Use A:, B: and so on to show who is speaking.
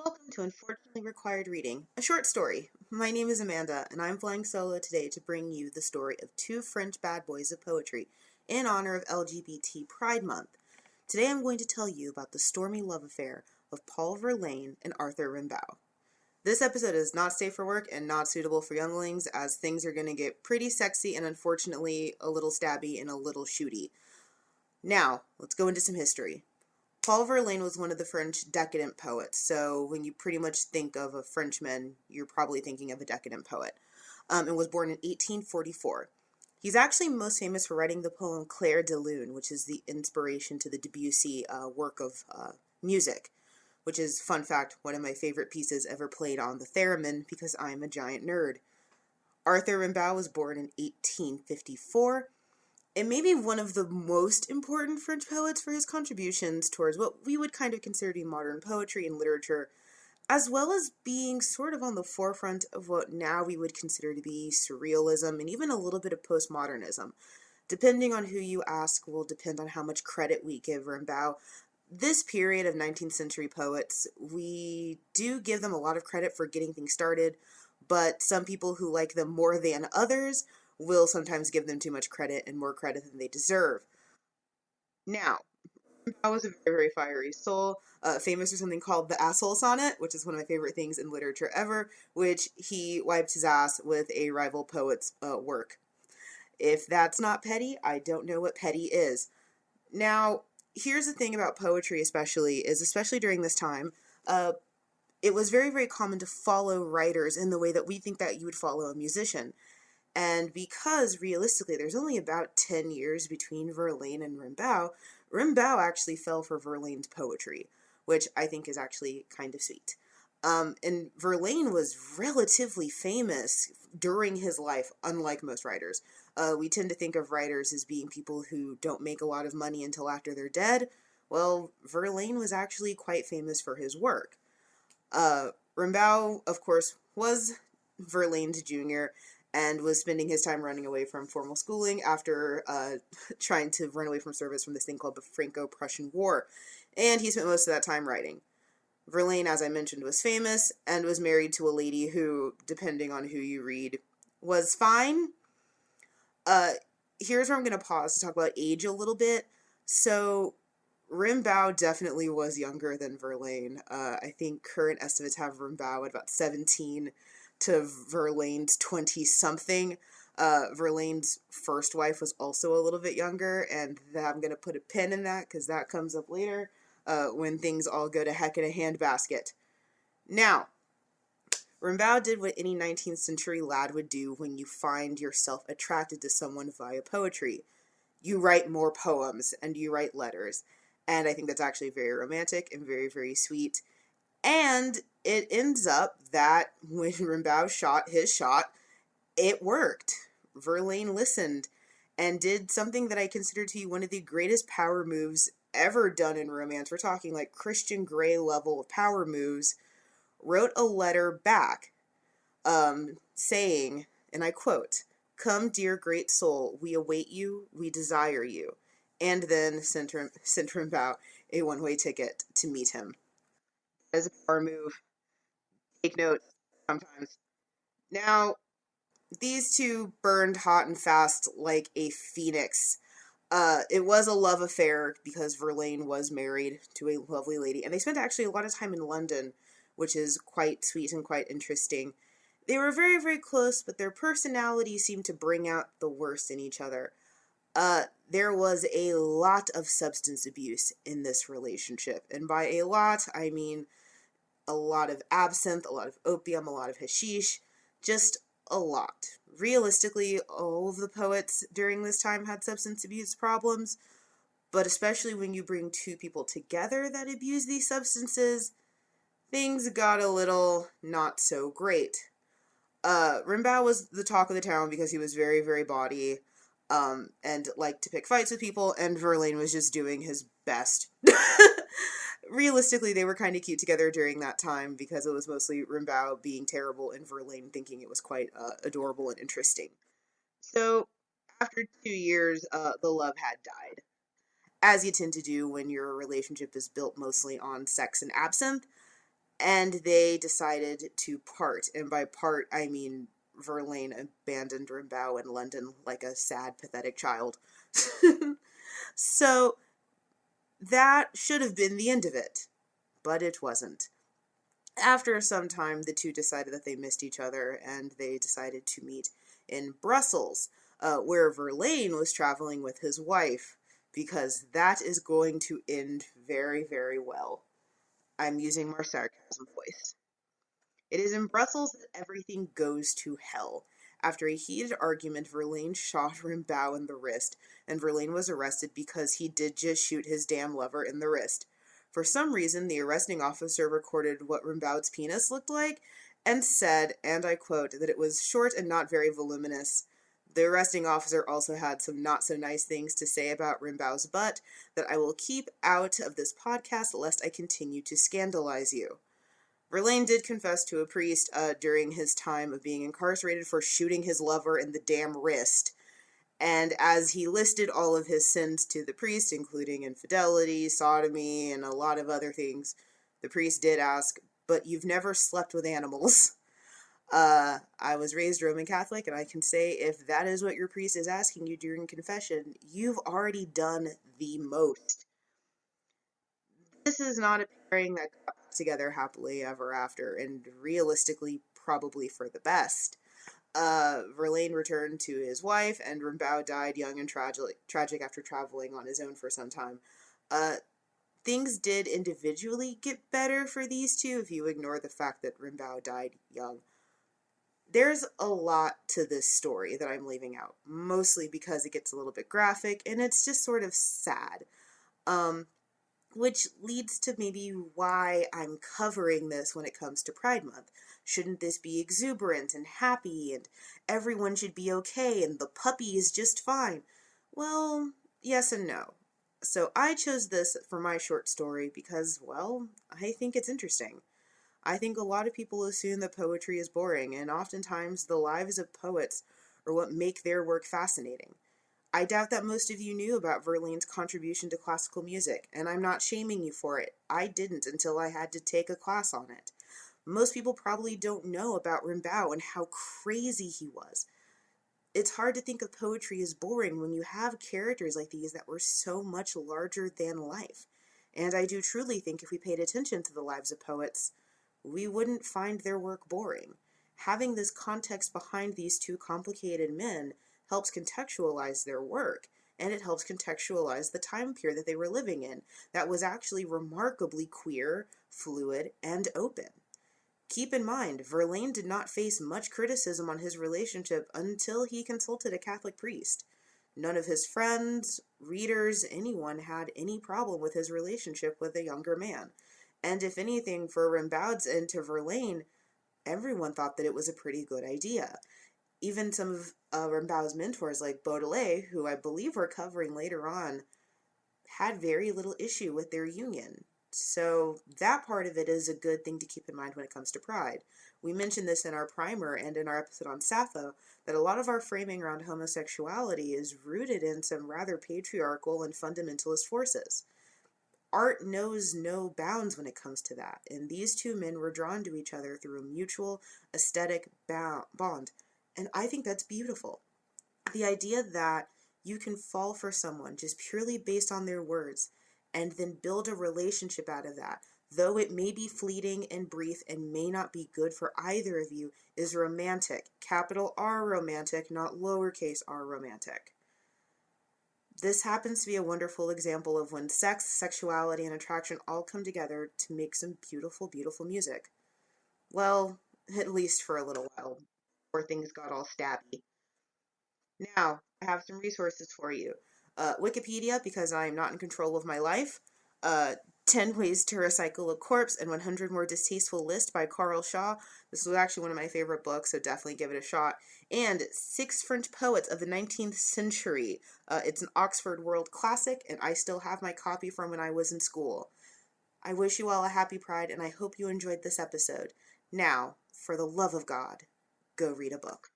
A: Welcome to Unfortunately Required Reading, a short story. My name is Amanda, and I'm flying solo today to bring you the story of two French bad boys of poetry in honor of LGBT Pride Month. Today I'm going to tell you about the stormy love affair of Paul Verlaine and Arthur Rimbaud. This episode is not safe for work and not suitable for younglings, as things are going to get pretty sexy and unfortunately a little stabby and a little shooty. Now, let's go into some history. Paul Verlaine was one of the French decadent poets, so when you pretty much think of a Frenchman, you're probably thinking of a decadent poet, and was born in 1844. He's actually most famous for writing the poem Clair de Lune, which is the inspiration to the Debussy work of music, which is, fun fact, one of my favorite pieces ever played on the theremin because I'm a giant nerd. Arthur Rimbaud was born in 1854, and maybe one of the most important French poets for his contributions towards what we would kind of consider to be modern poetry and literature, as well as being sort of on the forefront of what now we would consider to be surrealism and even a little bit of postmodernism. Depending on who you ask will depend on how much credit we give Rimbaud. This period of 19th century poets, we do give them a lot of credit for getting things started, but some people who like them more than others will sometimes give them too much credit and more credit than they deserve. Now, Rimbaud was a very, very fiery soul, famous for something called the asshole sonnet, which is one of my favorite things in literature ever, which he wiped his ass with a rival poet's work. If that's not petty, I don't know what petty is. Now, here's the thing about poetry especially during this time, it was very, very common to follow writers in the way that we think that you would follow a musician. And because realistically there's only about 10 years between Verlaine and Rimbaud, Rimbaud actually fell for Verlaine's poetry, which I think is actually kind of sweet. And Verlaine was relatively famous during his life, unlike most writers. We tend to think of writers as being people who don't make a lot of money until after they're dead. Well, Verlaine was actually quite famous for his work. Rimbaud, of course, was Verlaine's junior and was spending his time running away from formal schooling after trying to run away from service from this thing called the Franco-Prussian War. And he spent most of that time writing. Verlaine, as I mentioned, was famous and was married to a lady who, depending on who you read, was fine. Here's where I'm going to pause to talk about age a little bit. So, Rimbaud definitely was younger than Verlaine. I think current estimates have Rimbaud at about 17 to Verlaine's 20-something. Verlaine's first wife was also a little bit younger, and I'm going to put a pin in that because that comes up later when things all go to heck in a handbasket. Now, Rimbaud did what any 19th century lad would do when you find yourself attracted to someone via poetry. You write more poems and you write letters. And I think that's actually very romantic and very, very sweet. And it ends up that when Rimbaud shot his shot, it worked. Verlaine listened and did something that I consider to be one of the greatest power moves ever done in romance. We're talking like Christian Grey level of power moves. Wrote a letter back saying, and I quote, "Come, dear great soul, we await you, we desire you," and then sent Rimbaud a one-way ticket to meet him. As a power move, take notes sometimes. Now, these two burned hot and fast like a phoenix. It was a love affair because Verlaine was married to a lovely lady, and they spent actually a lot of time in London, which is quite sweet and quite interesting. They were very, very close, but their personalities seemed to bring out the worst in each other. There was a lot of substance abuse in this relationship, and by a lot, I mean a lot of absinthe, a lot of opium, a lot of hashish, just a lot. Realistically, all of the poets during this time had substance abuse problems, but especially when you bring two people together that abuse these substances, things got a little not so great. Rimbaud was the talk of the town because he was very, very bawdy, and liked to pick fights with people, and Verlaine was just doing his best. Realistically, they were kind of cute together during that time because it was mostly Rimbaud being terrible and Verlaine thinking it was quite adorable and interesting. So, after 2 years, the love had died. As you tend to do when your relationship is built mostly on sex and absinthe. and they decided to part. And by part, I mean Verlaine abandoned Rimbaud in London like a sad, pathetic child. So that should have been the end of it, but it wasn't. After some time, the two decided that they missed each other, and they decided to meet in Brussels, where Verlaine was traveling with his wife, because that is going to end very, very well. I'm using more sarcasm voice. It is in Brussels that everything goes to hell. After a heated argument, Verlaine shot Rimbaud in the wrist, and Verlaine was arrested because he did just shoot his damn lover in the wrist. For some reason, the arresting officer recorded what Rimbaud's penis looked like, and said, and I quote, that it was short and not very voluminous. The arresting officer also had some not-so-nice things to say about Rimbaud's butt that I will keep out of this podcast lest I continue to scandalize you. Verlaine did confess to a priest during his time of being incarcerated for shooting his lover in the damn wrist. And as he listed all of his sins to the priest, including infidelity, sodomy, and a lot of other things, the priest did ask, "But you've never slept with animals?" I was raised Roman Catholic, and I can say if that is what your priest is asking you during confession, you've already done the most. This is not a pairing that got together happily ever after, and realistically, probably for the best. Verlaine returned to his wife, and Rimbaud died young and tragic after traveling on his own for some time. Things did individually get better for these two, if you ignore the fact that Rimbaud died young. There's a lot to this story that I'm leaving out, mostly because it gets a little bit graphic, and it's just sort of sad. Which leads to maybe why I'm covering this when it comes to Pride Month. Shouldn't this be exuberant and happy, and everyone should be okay, and the puppy is just fine? Well, yes and no. So I chose this for my short story because, well, I think it's interesting. I think a lot of people assume that poetry is boring, and oftentimes the lives of poets are what make their work fascinating. I doubt that most of you knew about Verlaine's contribution to classical music, and I'm not shaming you for it. I didn't until I had to take a class on it. Most people probably don't know about Rimbaud and how crazy he was. It's hard to think of poetry as boring when you have characters like these that were so much larger than life. And I do truly think if we paid attention to the lives of poets, we wouldn't find their work boring. Having this context behind these two complicated men helps contextualize their work, and it helps contextualize the time period that they were living in that was actually remarkably queer, fluid, and open. Keep in mind, Verlaine did not face much criticism on his relationship until he consulted a Catholic priest. None of his friends, readers, anyone had any problem with his relationship with a younger man. And if anything, for Rimbaud's end to Verlaine, everyone thought that it was a pretty good idea. Even some of Rimbaud's mentors, like Baudelaire, who I believe we're covering later on, had very little issue with their union. So that part of it is a good thing to keep in mind when it comes to pride. We mentioned this in our primer and in our episode on Sappho, that a lot of our framing around homosexuality is rooted in some rather patriarchal and fundamentalist forces. Art knows no bounds when it comes to that, and these two men were drawn to each other through a mutual aesthetic bond. And I think that's beautiful. The idea that you can fall for someone just purely based on their words and then build a relationship out of that, though it may be fleeting and brief and may not be good for either of you, is romantic. Capital R romantic, not lowercase r romantic. This happens to be a wonderful example of when sex, sexuality, and attraction all come together to make some beautiful, beautiful music. Well, at least for a little while, before things got all stabby. Now, I have some resources for you. Wikipedia, because I am not in control of my life. 10 Ways to Recycle a Corpse and 100 More Distasteful List by Carl Shaw. This was actually one of my favorite books, so definitely give it a shot. And 6 French Poets of the 19th Century. It's an Oxford World Classic, and I still have my copy from when I was in school. I wish you all a happy Pride, and I hope you enjoyed this episode. Now, for the love of God, go read a book.